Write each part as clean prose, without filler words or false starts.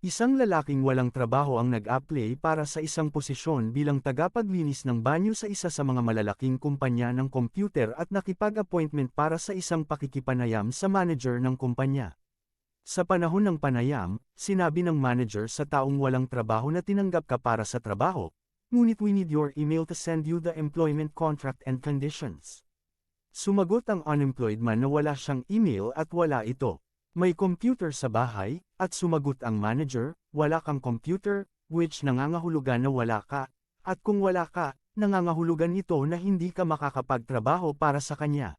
Isang lalaking walang trabaho ang nag-apply para sa isang posisyon bilang tagapaglinis ng banyo sa isa sa mga malalaking kumpanya ng computer at nakipag-appointment para sa isang pakikipanayam sa manager ng kumpanya. Sa panahon ng panayam, sinabi ng manager sa taong walang trabaho na tinanggap ka para sa trabaho, ngunit we need your email to send you the employment contract and conditions. Sumagot ang unemployed man na wala siyang email at wala ito. May computer sa bahay, at sumagot ang manager, wala kang computer, which nangangahulugan na wala ka, at kung wala ka, nangangahulugan ito na hindi ka makakapagtrabaho para sa kanya.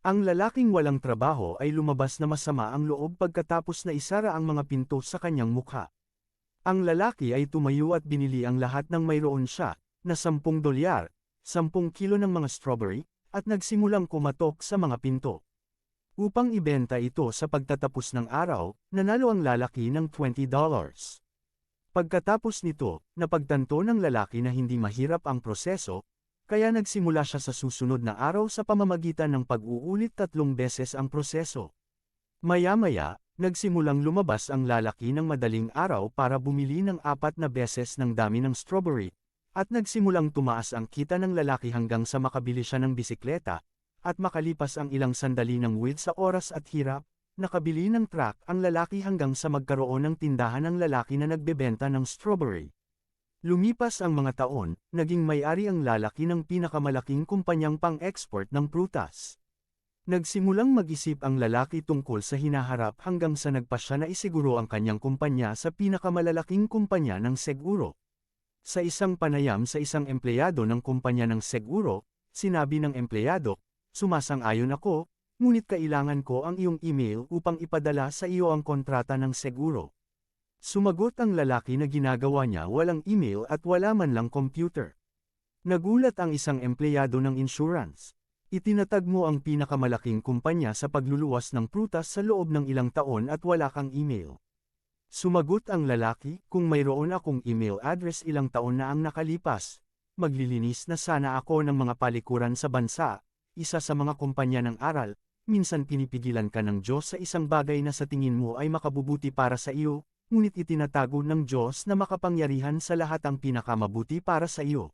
Ang lalaking walang trabaho ay lumabas na masama ang loob pagkatapos na isara ang mga pinto sa kanyang mukha. Ang lalaki ay tumayo at binili ang lahat ng mayroon siya, na $10, 10 kilo ng mga strawberry, at nagsimulang kumatok sa mga pinto. Upang ibenta ito sa pagtatapos ng araw, nanalo ang lalaki ng $20. Pagkatapos nito, napagtanto ng lalaki na hindi mahirap ang proseso, kaya nagsimula siya sa susunod na araw sa pamamagitan ng pag-uulit 3 beses ang proseso. Maya-maya, nagsimulang lumabas ang lalaki ng madaling araw para bumili ng 4 na beses ng dami ng strawberry, at nagsimulang tumaas ang kita ng lalaki hanggang sa makabili siya ng bisikleta, at makalipas ang ilang sandali ng with sa oras at hirap, nakabili ng truck ang lalaki hanggang sa magkaroon ng tindahan ng lalaki na nagbebenta ng strawberry. Lumipas ang mga taon, naging may-ari ang lalaki ng pinakamalaking kumpanyang pang-export ng prutas. Nagsimulang mag-isip ang lalaki tungkol sa hinaharap hanggang sa nagpasya na isiguro ang kanyang kumpanya sa pinakamalalaking kumpanya ng seguro. Sa isang panayam sa isang empleyado ng kumpanya ng seguro, sinabi ng empleyado, "Sumasang-ayon ako, ngunit kailangan ko ang iyong email upang ipadala sa iyo ang kontrata ng seguro." Sumagot ang lalaki na ginagawa niya walang email at wala man lang computer. Nagulat ang isang empleyado ng insurance. Itinatag mo ang pinakamalaking kumpanya sa pagluluwas ng prutas sa loob ng ilang taon at wala kang email. Sumagot ang lalaki, "Kung mayroon akong email address ilang taon na ang nakalipas, maglilinis na sana ako ng mga palikuran sa bansa." Isa sa mga kumpanya ng aral, minsan pinipigilan ka ng Diyos sa isang bagay na sa tingin mo ay makabubuti para sa iyo, ngunit itinatago ng Diyos na makapangyarihan sa lahat ang pinakamabuti para sa iyo.